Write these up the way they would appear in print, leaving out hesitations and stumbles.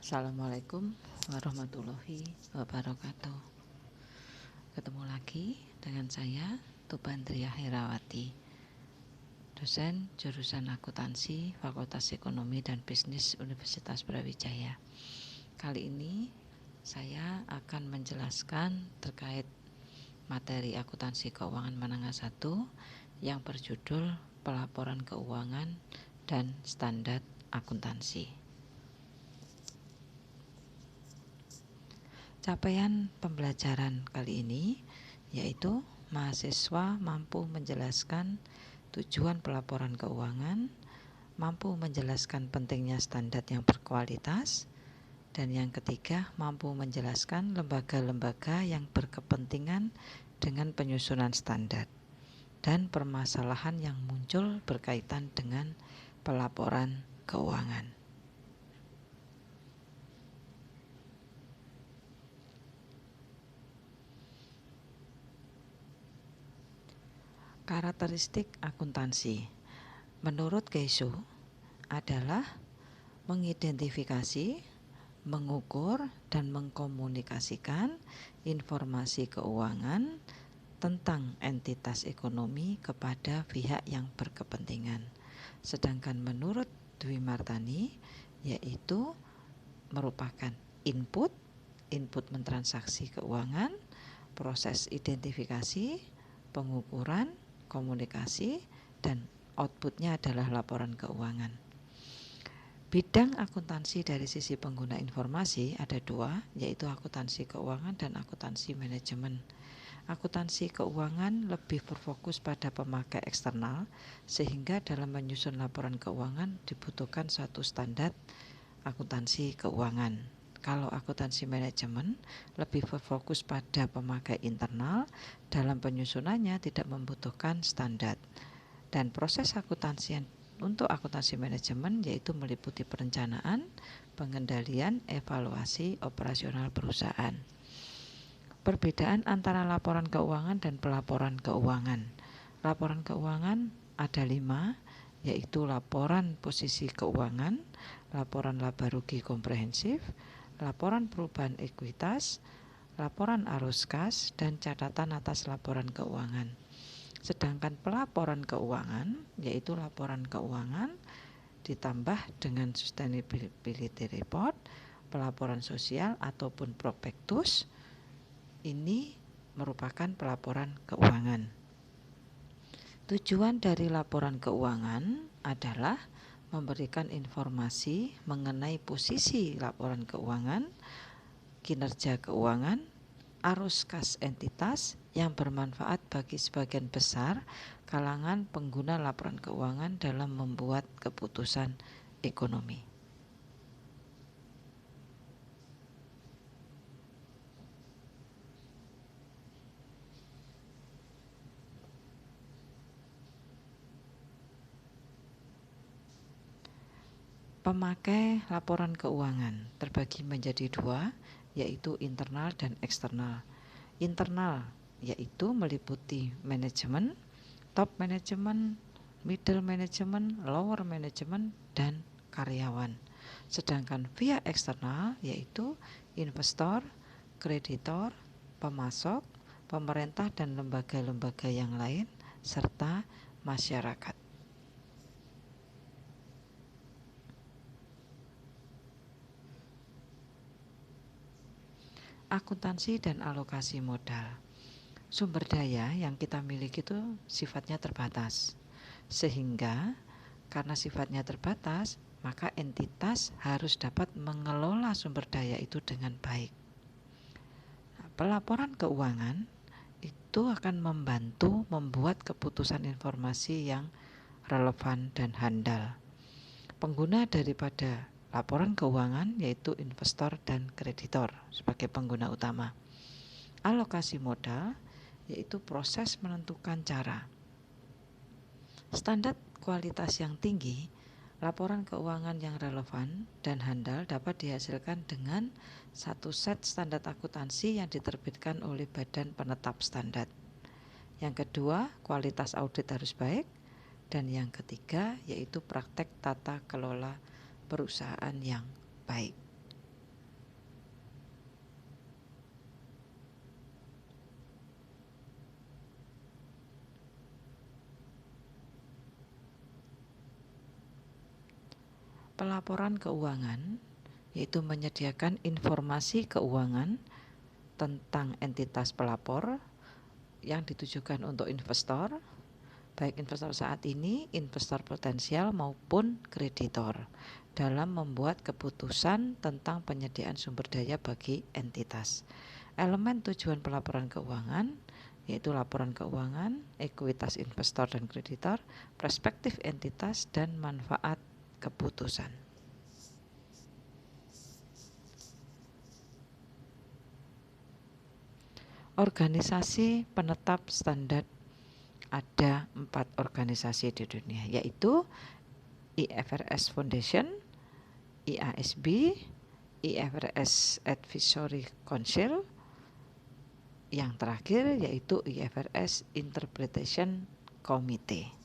Assalamualaikum warahmatullahi wabarakatuh. Ketemu lagi dengan saya Tubandria Herawati, dosen jurusan akuntansi Fakultas Ekonomi dan Bisnis Universitas Brawijaya. Kali ini saya akan menjelaskan terkait materi akuntansi keuangan menengah 1 yang berjudul pelaporan keuangan dan standar akuntansi. Capaian pembelajaran kali ini yaitu mahasiswa mampu menjelaskan tujuan pelaporan keuangan, mampu menjelaskan pentingnya standar yang berkualitas, dan yang ketiga mampu menjelaskan lembaga-lembaga yang berkepentingan dengan penyusunan standar dan permasalahan yang muncul berkaitan dengan pelaporan keuangan. Karakteristik akuntansi menurut Keisu adalah mengidentifikasi, mengukur, dan mengkomunikasikan informasi keuangan tentang entitas ekonomi kepada pihak yang berkepentingan. Sedangkan menurut Dwi Martani yaitu merupakan input mentransaksi keuangan, proses identifikasi, pengukuran, komunikasi, dan outputnya adalah laporan keuangan. Bidang akuntansi dari sisi pengguna informasi ada dua, yaitu akuntansi keuangan dan akuntansi manajemen. Akuntansi keuangan lebih berfokus pada pemakai eksternal, sehingga dalam menyusun laporan keuangan dibutuhkan suatu standar akuntansi keuangan. Kalau akuntansi manajemen lebih berfokus pada pemakai internal, dalam penyusunannya tidak membutuhkan standar. Dan proses akuntansi untuk akuntansi manajemen yaitu meliputi perencanaan, pengendalian, evaluasi operasional perusahaan. Perbedaan antara laporan keuangan dan pelaporan keuangan. Laporan keuangan ada 5, yaitu laporan posisi keuangan, laporan laba rugi komprehensif, laporan perubahan ekuitas, laporan arus kas, dan catatan atas laporan keuangan. Sedangkan pelaporan keuangan yaitu laporan keuangan ditambah dengan sustainability report, pelaporan sosial ataupun prospektus. Ini merupakan pelaporan keuangan. Tujuan dari laporan keuangan adalah memberikan informasi mengenai posisi laporan keuangan, kinerja keuangan, arus kas entitas yang bermanfaat bagi sebagian besar kalangan pengguna laporan keuangan dalam membuat keputusan ekonomi. Pemakai laporan keuangan terbagi menjadi 2, yaitu internal dan eksternal. Internal yaitu meliputi manajemen, top manajemen, middle manajemen, lower manajemen, dan karyawan. Sedangkan pihak eksternal yaitu investor, kreditor, pemasok, pemerintah dan lembaga-lembaga yang lain, serta masyarakat. Akuntansi dan alokasi modal. Sumber daya yang kita miliki itu sifatnya terbatas, sehingga karena sifatnya terbatas, maka entitas harus dapat mengelola sumber daya itu dengan baik. Nah, pelaporan keuangan itu akan membantu membuat keputusan informasi yang relevan dan handal. Pengguna daripada laporan keuangan yaitu investor dan kreditor sebagai pengguna utama. Alokasi modal yaitu proses menentukan cara. Standar kualitas yang tinggi, laporan keuangan yang relevan dan handal dapat dihasilkan dengan satu set standar akuntansi yang diterbitkan oleh Badan Penetap Standar. Yang kedua, kualitas audit harus baik. Dan yang ketiga yaitu praktek tata kelola perusahaan yang baik. Pelaporan keuangan yaitu menyediakan informasi keuangan tentang entitas pelapor yang ditujukan untuk investor, baik investor saat ini, investor potensial maupun kreditor, dalam membuat keputusan tentang penyediaan sumber daya bagi entitas. Elemen tujuan pelaporan keuangan yaitu laporan keuangan, ekuitas investor dan kreditor, perspektif entitas, dan manfaat keputusan. Organisasi penetap standar, ada 4 organisasi di dunia, yaitu IFRS Foundation, IASB, IFRS Advisory Council, yang terakhir yaitu IFRS Interpretation Committee.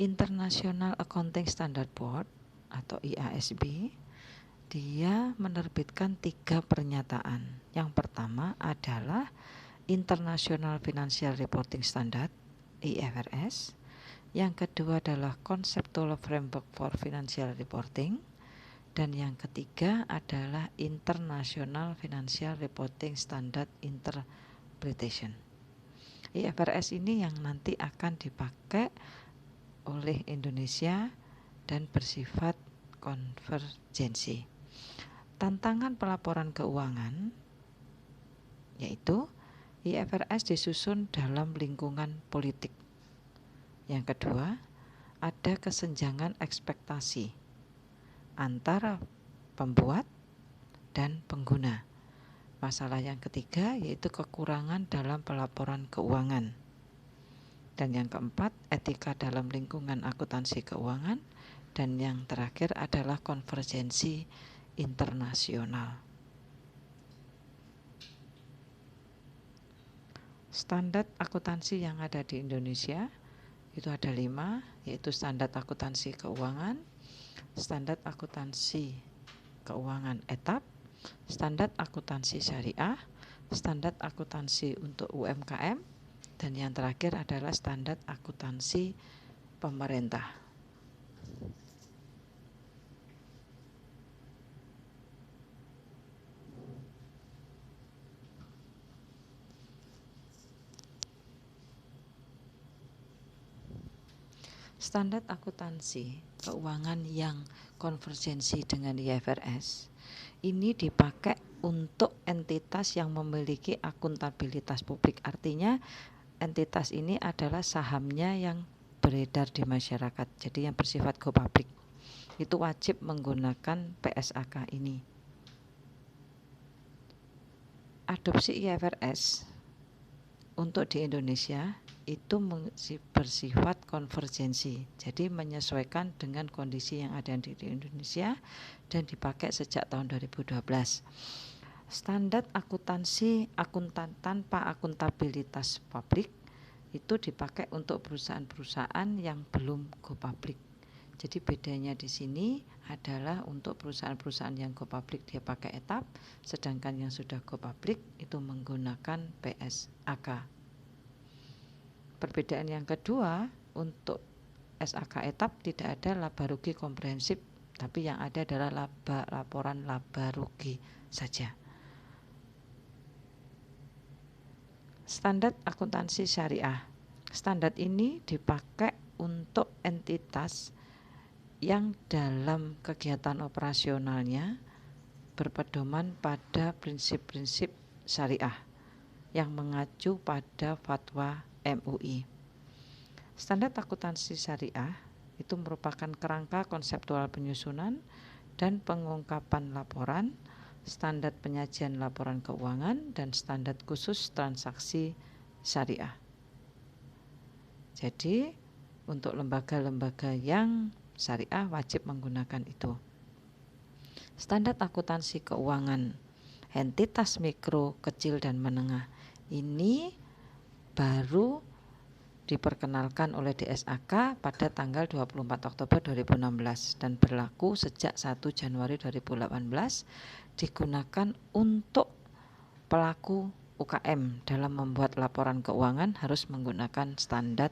International Accounting Standard Board atau IASB, dia menerbitkan 3 pernyataan. Yang pertama adalah International Financial Reporting Standard IFRS. Yang kedua adalah Conceptual Framework for Financial Reporting. Dan yang ketiga adalah International Financial Reporting Standard Interpretation. IFRS ini yang nanti akan dipakai oleh Indonesia dan bersifat konvergensi. Tantangan pelaporan keuangan yaitu IFRS disusun dalam lingkungan politik. Yang kedua, ada kesenjangan ekspektasi antara pembuat dan pengguna. Masalah yang ketiga yaitu kekurangan dalam pelaporan keuangan. Dan yang keempat, etika dalam lingkungan akuntansi keuangan. Dan yang terakhir adalah konvergensi internasional. Standar akuntansi yang ada di Indonesia itu ada 5, yaitu standar akuntansi keuangan, standar akuntansi keuangan etap, standar akuntansi syariah, standar akuntansi untuk UMKM, dan yang terakhir adalah standar akuntansi pemerintah. Standar akuntansi keuangan yang konvergensi dengan IFRS ini dipakai untuk entitas yang memiliki akuntabilitas publik. Artinya entitas ini adalah sahamnya yang beredar di masyarakat, jadi yang bersifat go public. Itu wajib menggunakan PSAK ini. Adopsi IFRS untuk di Indonesia itu bersifat konvergensi, jadi menyesuaikan dengan kondisi yang ada di Indonesia dan dipakai sejak tahun 2012. Standar akuntansi akuntan tanpa akuntabilitas publik itu dipakai untuk perusahaan-perusahaan yang belum go public. Jadi bedanya di sini adalah untuk perusahaan-perusahaan yang go public dia pakai etap, sedangkan yang sudah go public itu menggunakan PSAK. Perbedaan yang kedua, untuk SAK etap tidak ada laba rugi komprehensif, tapi yang ada adalah laporan laba rugi saja. Standar akuntansi syariah. Standar ini dipakai untuk entitas yang dalam kegiatan operasionalnya berpedoman pada prinsip-prinsip syariah yang mengacu pada fatwa MUI. Standar akuntansi syariah itu merupakan kerangka konseptual penyusunan dan pengungkapan laporan, standar penyajian laporan keuangan, dan standar khusus transaksi syariah. Jadi untuk lembaga-lembaga yang syariah wajib menggunakan itu. Standar akuntansi keuangan entitas mikro, kecil, dan menengah ini baru diperkenalkan oleh DSAK pada tanggal 24 Oktober 2016 dan berlaku sejak 1 Januari 2018, digunakan untuk pelaku UKM dalam membuat laporan keuangan harus menggunakan standar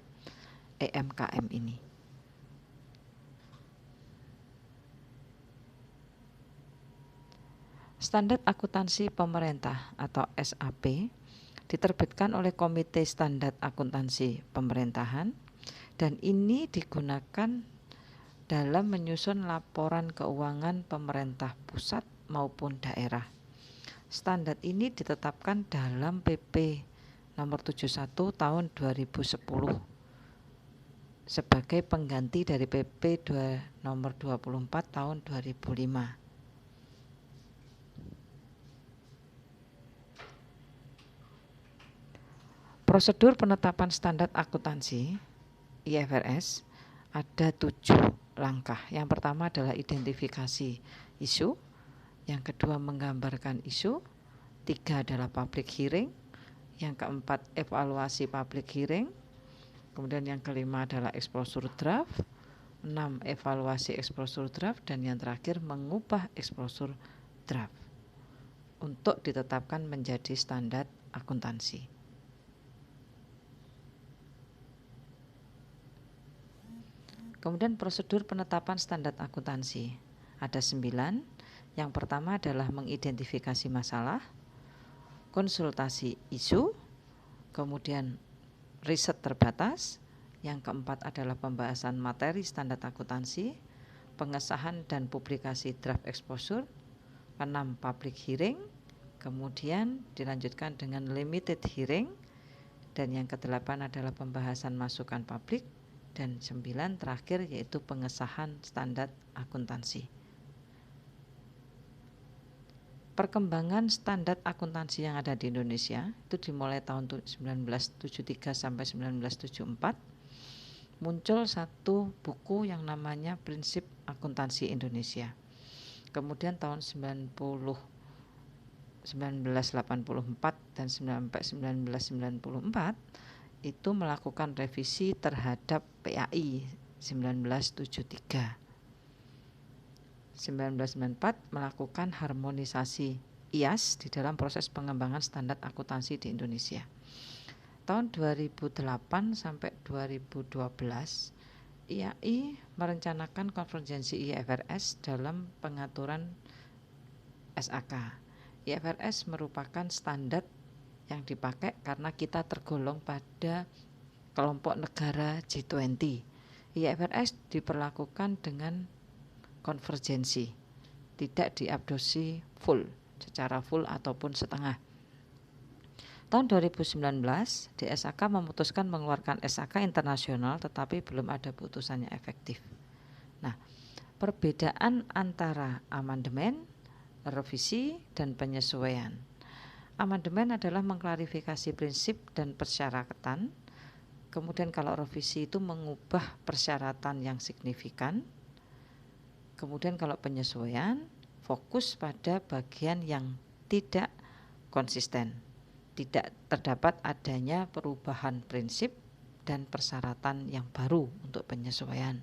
EMKM ini. Standar Akuntansi Pemerintah atau SAP diterbitkan oleh Komite Standar Akuntansi Pemerintahan dan ini digunakan dalam menyusun laporan keuangan pemerintah pusat maupun daerah. Standar ini ditetapkan dalam PP nomor 71 tahun 2010 sebagai pengganti dari PP nomor 24 tahun 2005. Prosedur penetapan standar akuntansi IFRS ada 7 langkah. Yang pertama adalah identifikasi isu, yang kedua menggambarkan isu, 3 adalah public hearing, yang keempat evaluasi public hearing, kemudian yang kelima adalah exposure draft, 6 evaluasi exposure draft, dan yang terakhir mengubah exposure draft untuk ditetapkan menjadi standar akuntansi. Kemudian prosedur penetapan standar akuntansi ada 9. Yang pertama adalah mengidentifikasi masalah, konsultasi isu, kemudian riset terbatas. Yang keempat adalah pembahasan materi standar akuntansi, pengesahan dan publikasi draft exposure, 6 public hearing, kemudian dilanjutkan dengan limited hearing, dan yang ke-8 adalah pembahasan masukan publik, dan 9 terakhir yaitu pengesahan standar akuntansi. Perkembangan standar akuntansi yang ada di Indonesia itu dimulai tahun 1973 sampai 1974. Muncul satu buku yang namanya Prinsip Akuntansi Indonesia. Kemudian tahun 1984 dan sampai 1994 itu melakukan revisi terhadap PAI 1973. 1994 melakukan harmonisasi IAS di dalam proses pengembangan standar akuntansi di Indonesia. Tahun 2008 sampai 2012 IAI merencanakan konvergensi IFRS dalam pengaturan SAK. IFRS merupakan standar yang dipakai karena kita tergolong pada kelompok negara G20. IFRS diperlakukan dengan konvergensi, tidak diadopsi secara full ataupun setengah. Tahun 2019, DSAK memutuskan mengeluarkan SAK internasional tetapi belum ada putusannya efektif. Nah, perbedaan antara amandemen, revisi, dan penyesuaian. Amandemen adalah mengklarifikasi prinsip dan persyaratan. Kemudian kalau revisi itu mengubah persyaratan yang signifikan. Kemudian kalau penyesuaian fokus pada bagian yang tidak konsisten. Tidak terdapat adanya perubahan prinsip dan persyaratan yang baru untuk penyesuaian.